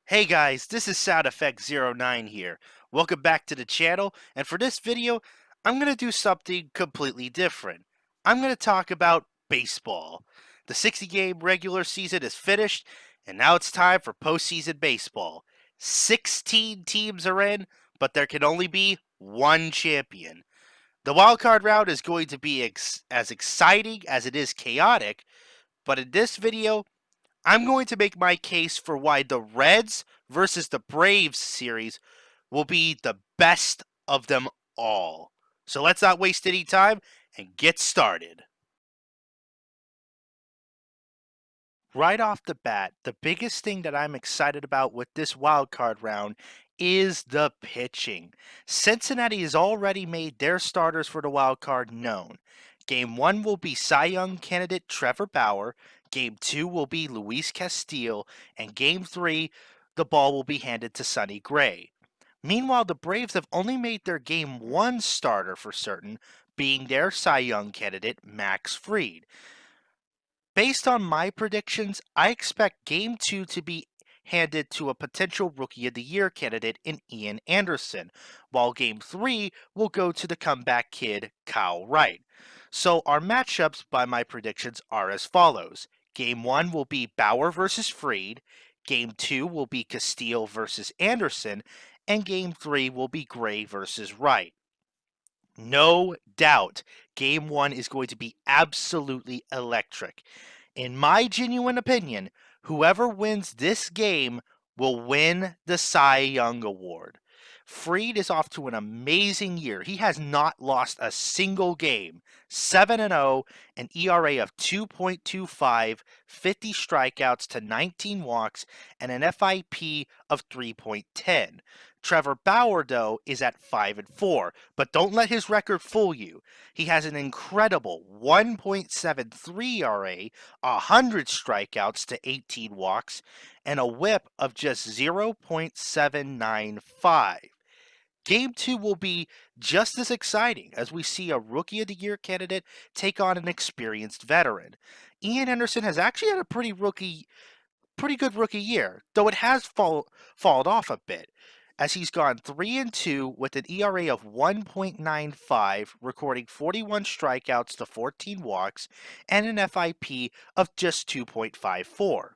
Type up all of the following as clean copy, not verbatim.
Hey guys, this is Sound Effect 09 here. Welcome back to the channel, and for this video, I'm going to do something completely different. I'm going to talk about baseball. The 60-game regular season is finished, and now it's time for postseason baseball. 16 teams are in, but there can only be one champion. The wildcard round is going to be as exciting as it is chaotic, but in this video, I'm going to make my case for why the Reds versus the Braves series will be the best of them all. So let's not waste any time and get started. Right off the bat, the biggest thing that I'm excited about with this wild card round is the pitching. Cincinnati has already made their starters for the wild card known. Game 1 will be Cy Young candidate Trevor Bauer, Game 2 will be Luis Castillo, and Game 3, the ball will be handed to Sonny Gray. Meanwhile, the Braves have only made their Game 1 starter for certain, being their Cy Young candidate Max Fried. Based on my predictions, I expect Game 2 to be handed to a potential Rookie of the Year candidate in Ian Anderson, while Game 3 will go to the comeback kid Kyle Wright. So our matchups by my predictions are as follows. Game 1 will be Bauer versus Fried, Game 2 will be Castillo versus Anderson, and Game 3 will be Gray versus Wright. No doubt, Game 1 is going to be absolutely electric. In my genuine opinion, whoever wins this game will win the Cy Young Award. Fried is off to an amazing year. He has not lost a single game. 7-0, an ERA of 2.25, 50 strikeouts to 19 walks, and an FIP of 3.10. Trevor Bauer, though, is at 5-4, but don't let his record fool you. He has an incredible 1.73 ERA, 100 strikeouts to 18 walks, and a whip of just 0.795. Game 2 will be just as exciting as we see a Rookie of the Year candidate take on an experienced veteran. Ian Anderson has actually had a pretty good rookie year, though it has fallen off a bit, as he's gone 3-2 with an ERA of 1.95, recording 41 strikeouts to 14 walks, and an FIP of just 2.54.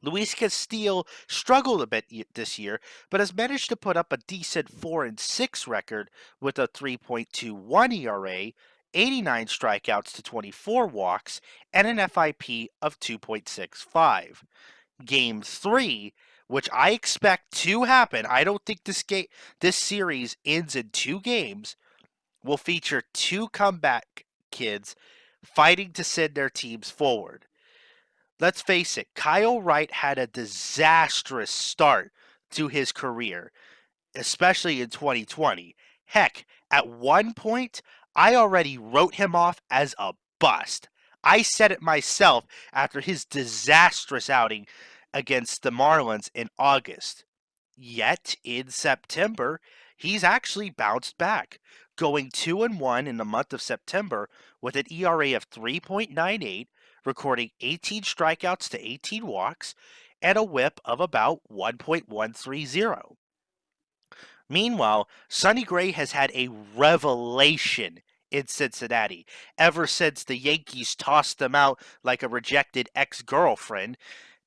Luis Castillo struggled a bit this year, but has managed to put up a decent 4-6 record with a 3.21 ERA, 89 strikeouts to 24 walks, and an FIP of 2.65. Game 3, which I expect to happen. I don't think this series ends in 2 games. Will feature 2 comeback kids fighting to send their teams forward. Let's face it, Kyle Wright had a disastrous start to his career, especially in 2020. Heck, at one point, I already wrote him off as a bust. I said it myself after his disastrous outing against the Marlins in August. Yet, in September, he's actually bounced back, going 2-1 in the month of September with an ERA of 3.98, recording 18 strikeouts to 18 walks, and a whip of about 1.130. Meanwhile, Sonny Gray has had a revelation in Cincinnati ever since the Yankees tossed him out like a rejected ex-girlfriend.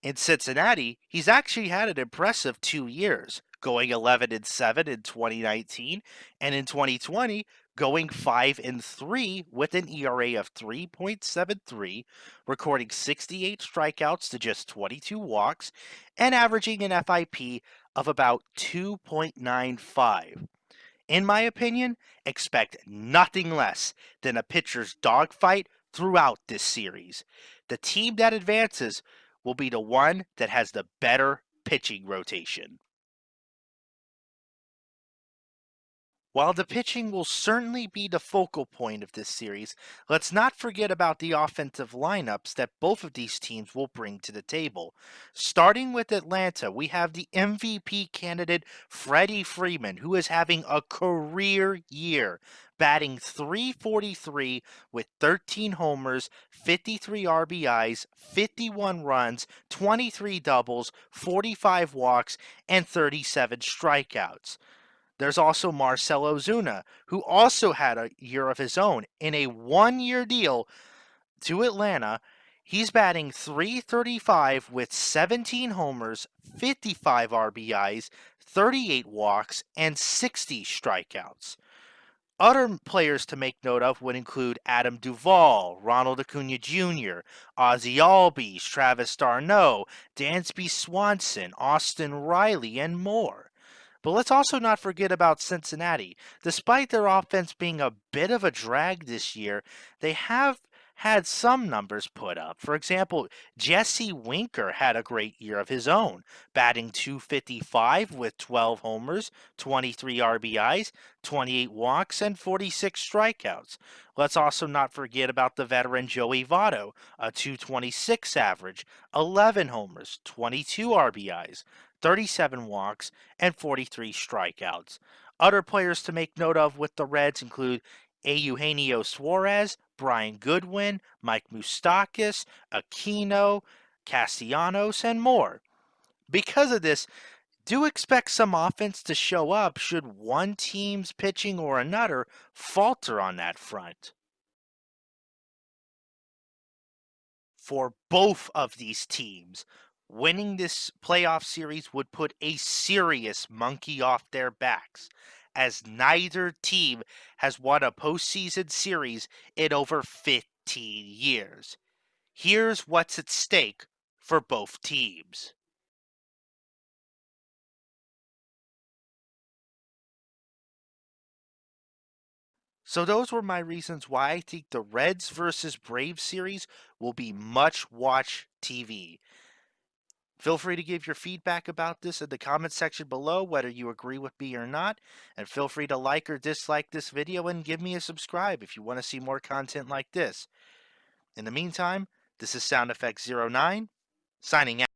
In Cincinnati, he's actually had an impressive 2 years, going 11-7 in 2019, and in 2020, going 5-3 with an ERA of 3.73, recording 68 strikeouts to just 22 walks, and averaging an FIP of about 2.95. In my opinion, expect nothing less than a pitcher's dogfight throughout this series. The team that advances will be the one that has the better pitching rotation. While the pitching will certainly be the focal point of this series, let's not forget about the offensive lineups that both of these teams will bring to the table. Starting with Atlanta, we have the MVP candidate Freddie Freeman, who is having a career year, batting 343 with 13 homers, 53 RBIs, 51 runs, 23 doubles, 45 walks, and 37 strikeouts. There's also Marcell Ozuna, who also had a year of his own in a 1 year deal to Atlanta. He's batting 335 with 17 homers, 55 RBIs, 38 walks, and 60 strikeouts. Other players to make note of would include Adam Duvall, Ronald Acuna Jr., Ozzy Albies, Travis d'Arnaud, Dansby Swanson, Austin Riley, and more. But let's also not forget about Cincinnati. Despite their offense being a bit of a drag this year, they have had some numbers put up. For example, Jesse Winker had a great year of his own, batting 255 with 12 homers, 23 RBIs, 28 walks, and 46 strikeouts. Let's also not forget about the veteran Joey Votto, a 226 average, 11 homers, 22 RBIs, 37 walks, and 43 strikeouts. Other players to make note of with the Reds include Eugenio Suarez, Brian Goodwin, Mike Moustakas, Aquino, Castellanos, and more. Because of this, do expect some offense to show up should one team's pitching or another falter on that front. For both of these teams, winning this playoff series would put a serious monkey off their backs, as neither team has won a postseason series in over 15 years. Here's what's at stake for both teams. So those were my reasons why I think the Reds versus Braves series will be much watch TV. Feel free to give your feedback about this in the comment section below, whether you agree with me or not, and feel free to like or dislike this video and give me a subscribe if you want to see more content like this. In the meantime, this is Sound Effects 09 signing out.